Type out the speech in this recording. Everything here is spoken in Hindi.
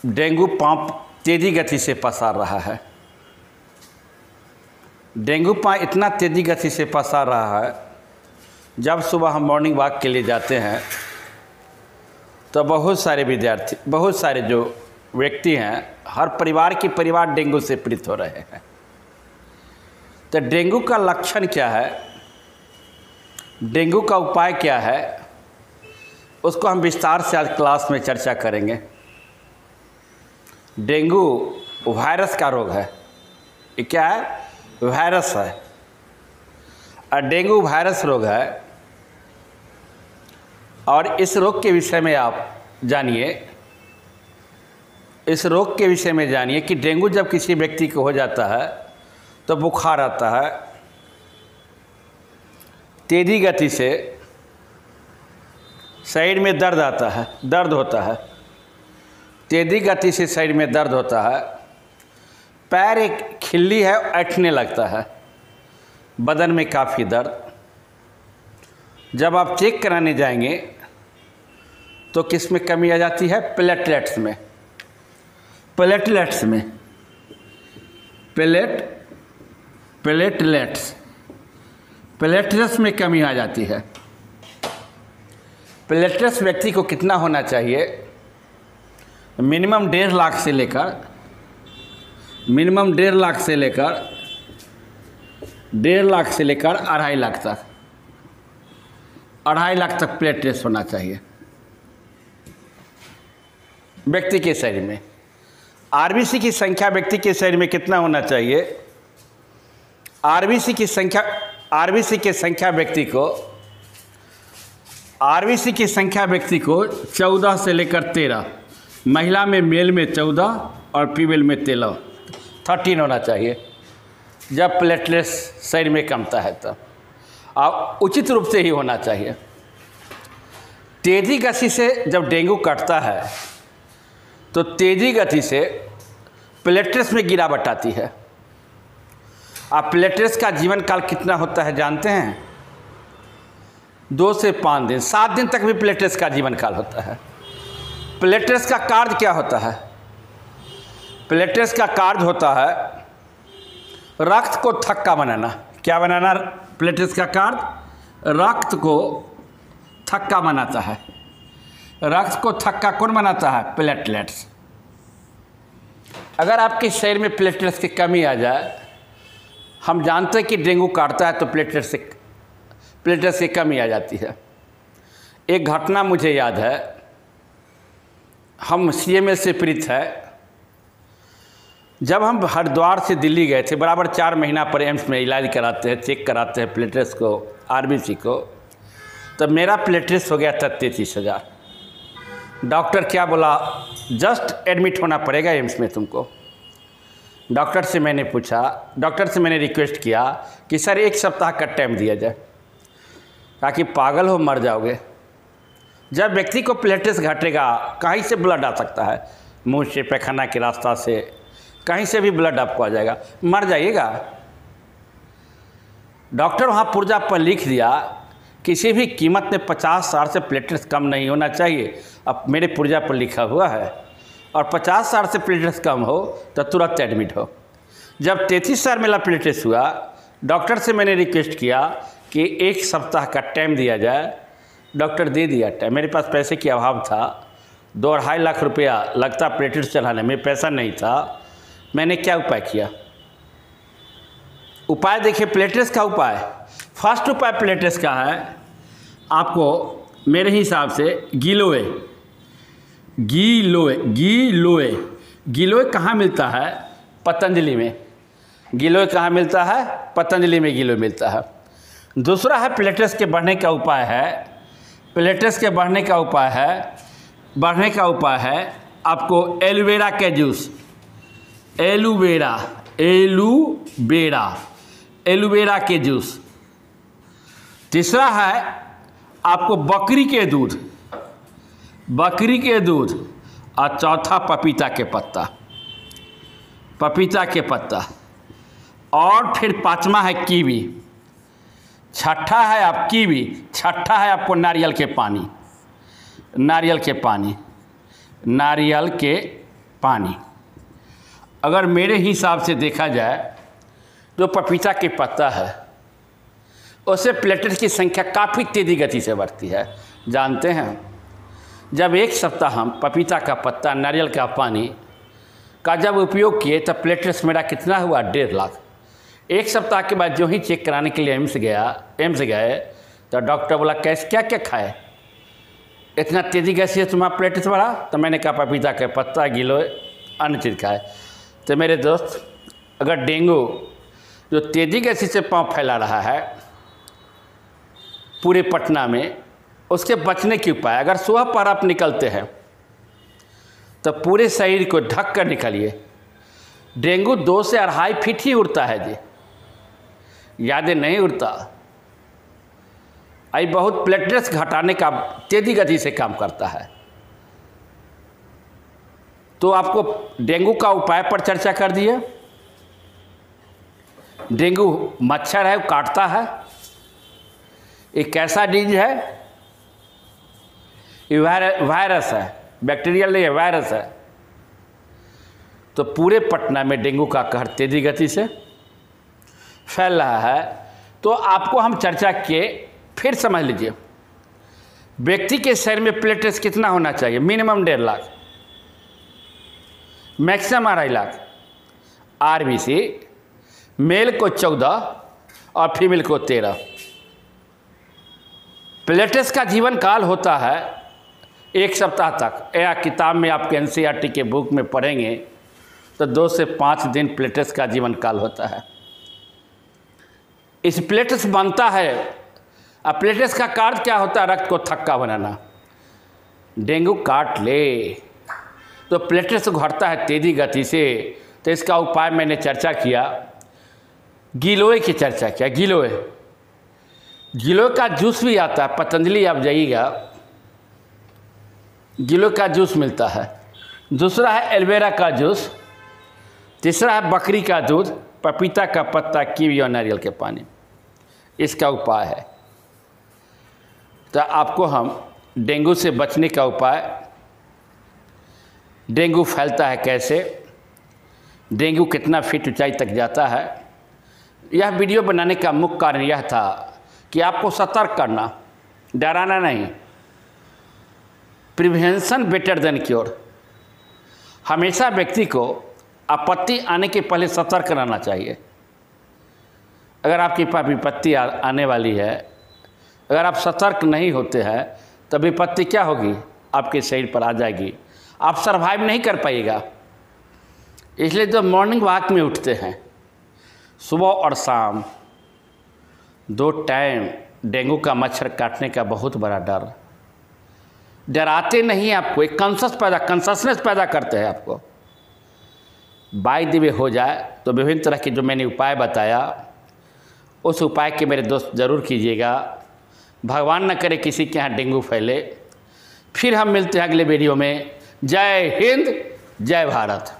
डेंगू पाँव तेज़ी गति से पसार रहा है। डेंगू पाँव इतना तेज़ी गति से पसार रहा है, जब सुबह हम मॉर्निंग वॉक के लिए जाते हैं तो बहुत सारे विद्यार्थी, बहुत सारे जो व्यक्ति हैं, हर परिवार के परिवार डेंगू से पीड़ित हो रहे हैं। तो डेंगू का लक्षण क्या है, डेंगू का उपाय क्या है, उसको हम विस्तार से आज क्लास में चर्चा करेंगे। डेंगू वायरस का रोग है। ये क्या है? वायरस है। और डेंगू वायरस रोग है। और इस रोग के विषय में आप जानिए, इस रोग के विषय में जानिए कि डेंगू जब किसी व्यक्ति को हो जाता है तो बुखार आता है, तेज़ी गति से शरीर में दर्द आता है, दर्द होता है, तेज़ी गति से शरीर में दर्द होता है, पैर एक खिल्ली है, ऐंठने लगता है, बदन में काफ़ी दर्द। जब आप चेक कराने जाएंगे तो किस में कमी आ जाती है? प्लेटलेट्स में। प्लेटलेट्स में प्लेटलेट्स में कमी आ जाती है। प्लेटलेट्स व्यक्ति को कितना होना चाहिए? मिनिमम 1.5 लाख से लेकर 1.5 लाख से लेकर 2.5 लाख तक 2.5 लाख तक प्लेटलेट्स होना चाहिए व्यक्ति के शरीर में। आरबीसी की संख्या व्यक्ति के शरीर में कितना होना चाहिए? आरबीसी की संख्या व्यक्ति को 14 से लेकर 13, महिला में, मेल में 14 और फीमेल में 13 होना चाहिए जब प्लेटलेट्स शरीर में कमता है तब। और उचित रूप से ही होना चाहिए। तेज़ी गति से जब डेंगू कटता है तो तेज़ी गति से प्लेटलेट्स में गिरावट आती है। आप प्लेटलेट्स का जीवन काल कितना होता है जानते हैं? 2 से 5 दिन, 7 दिन तक भी प्लेटलेट्स का जीवन काल होता है। प्लेटलेट्स का कार्य क्या होता है? प्लेटलेट्स का कार्य होता है रक्त को थक्का बनाना। क्या बनाना? प्लेटलेट्स का कार्य रक्त को थक्का बनाता है। रक्त को थक्का कौन बनाता है? प्लेटलेट्स। अगर आपके शरीर में प्लेटलेट्स की कमी आ जाए, हम जानते हैं कि डेंगू काटता है तो प्लेटलेट्स की कमी आ जाती है। एक घटना मुझे याद है, हम CMS से पीड़ित है। जब हम हरिद्वार से दिल्ली गए थे, बराबर 4 महीना पर एम्स में इलाज कराते हैं, चेक कराते हैं प्लेटलेट्स को, आरबीसी को, तब मेरा प्लेटलेट्स हो गया था 33,000। डॉक्टर क्या बोला? जस्ट एडमिट होना पड़ेगा एम्स में तुमको। डॉक्टर से मैंने रिक्वेस्ट किया कि सर 1 सप्ताह का टाइम दिया जाए, ताकि पागल हो मर जाओगे। जब व्यक्ति को प्लेटलेट्स घटेगा, कहीं से ब्लड आ सकता है, मुंह से, पैखाना के रास्ता से, कहीं से भी ब्लड आपको आ जाएगा, मर जाइएगा। डॉक्टर वहाँ पुर्जा पर लिख दिया किसी भी कीमत में 50-60 से प्लेटलेट्स कम नहीं होना चाहिए। अब मेरे पुर्जा पर लिखा हुआ है, और 50-60 से प्लेटलेट्स कम हो तो तुरंत एडमिट हो। जब 33,000 मेरा प्लेटलेट्स हुआ, डॉक्टर से मैंने रिक्वेस्ट किया कि 1 सप्ताह का टाइम दिया जाए। डॉक्टर दे दिया टाइम। मेरे पास पैसे की अभाव था, 2-2.5 लाख रुपया लगता प्लेटलेट्स चढ़ाने में, पैसा नहीं था। मैंने क्या उपाय किया? उपाय देखिए, प्लेटलेट्स का उपाय। फर्स्ट उपाय प्लेटलेट्स का है, आपको मेरे हिसाब से गिलोय कहाँ मिलता है? पतंजलि में। गिलोय कहाँ मिलता है? पतंजलि में गिलोय मिलता है। दूसरा है प्लेटलेट्स के बढ़ने का उपाय है आपको एलोवेरा के जूस, एलोवेरा के जूस। तीसरा है आपको बकरी के दूध, और चौथा पपीता के पत्ता, और फिर 5वां है कीवी, छठा है आपको नारियल के पानी। अगर मेरे हिसाब से देखा जाए तो पपीता के पत्ता है उससे प्लेटलेट की संख्या काफ़ी तेज़ी गति से बढ़ती है। जानते हैं, जब एक सप्ताह हम पपीता का पत्ता, नारियल का पानी का जब उपयोग किए तब प्लेटलेट्स मेरा कितना हुआ? 1.5 लाख। एक सप्ताह के बाद जो ही चेक कराने के लिए एम्स गए तो डॉक्टर बोला कैसे क्या क्या खाए, इतना तेज़ी कैसे तुम्हारा प्लेटलेट्स बढ़ा? तो मैंने कहा पपीता के पत्ता, गिलोय, अन्य चीज़ खाए। तो मेरे दोस्त, अगर डेंगू जो तेज़ी गति से पाँव फैला रहा है पूरे पटना में, उसके बचने के उपाय, अगर सुबह पर आप निकलते हैं तो पूरे शरीर को ढक कर निकलिए। डेंगू 2 से 2.5 फीट ही उड़ता है जी, ज़्यादा नहीं उड़ता। आई बहुत प्लेटलेट्स घटाने का तेज़ी गति से काम करता है। तो आपको डेंगू का उपाय पर चर्चा कर दिए। डेंगू मच्छर है, वो काटता है। एक कैसा डिजीज है? ये वायरस है, बैक्टीरियल नहीं है, वायरस है। तो पूरे पटना में डेंगू का कहर तेज़ी गति से फैल रहा है। तो आपको हम चर्चा किए, फिर समझ लीजिए, व्यक्ति के शरीर में प्लेटलेट्स कितना होना चाहिए? Minimum 1.5 lakh, maximum 2.5 lakh. RBC male को 14 और फीमेल को 13। प्लेटलेट्स का जीवन काल होता है 1 सप्ताह तक। या किताब में आपके एनसीईआरटी के बुक में पढ़ेंगे तो 2 से 5 दिन प्लेटलेट्स का जीवन काल होता है। इस प्लेटलेट्स बनता है। अब प्लेटलेट्स का कार्य क्या होता है? रक्त को थक्का बनाना। डेंगू काट ले तो प्लेटलेट्स घटता है तेज़ी गति से। तो इसका उपाय मैंने चर्चा किया, गिलोय की चर्चा किया। गिलोय का जूस भी आता है, पतंजलि आप जाइएगा, गिलोय का जूस मिलता है। दूसरा है एलोवेरा का जूस। तीसरा है बकरी का दूध, पपीता का पत्ता, कीवी और नारियल के पानी। इसका उपाय है। तो आपको हम डेंगू से बचने का उपाय, डेंगू फैलता है कैसे, डेंगू कितना फीट ऊंचाई तक जाता है, यह वीडियो बनाने का मुख्य कारण यह था कि आपको सतर्क करना, डराना नहीं। Prevention better than cure. हमेशा व्यक्ति को आपत्ति आने के पहले सतर्क रहना चाहिए। अगर आपके पास विपत्ति आने वाली है, अगर आप सतर्क नहीं होते हैं तो विपत्ति क्या होगी? आपके शरीर पर आ जाएगी, आप सर्वाइव नहीं कर पाइएगा। इसलिए जो मॉर्निंग वॉक में उठते हैं सुबह और शाम, 2 टाइम डेंगू का मच्छर काटने का बहुत बड़ा डर, डराते नहीं आपको, एक कंससनेस पैदा करते हैं आपको। बाय द वे हो जाए तो विभिन्न तरह के जो मैंने उपाय बताया, उस उपाय के मेरे दोस्त ज़रूर कीजिएगा। भगवान न करे किसी के यहाँ डेंगू फैले। फिर हम मिलते हैं अगले वीडियो में। जय हिंद, जय भारत।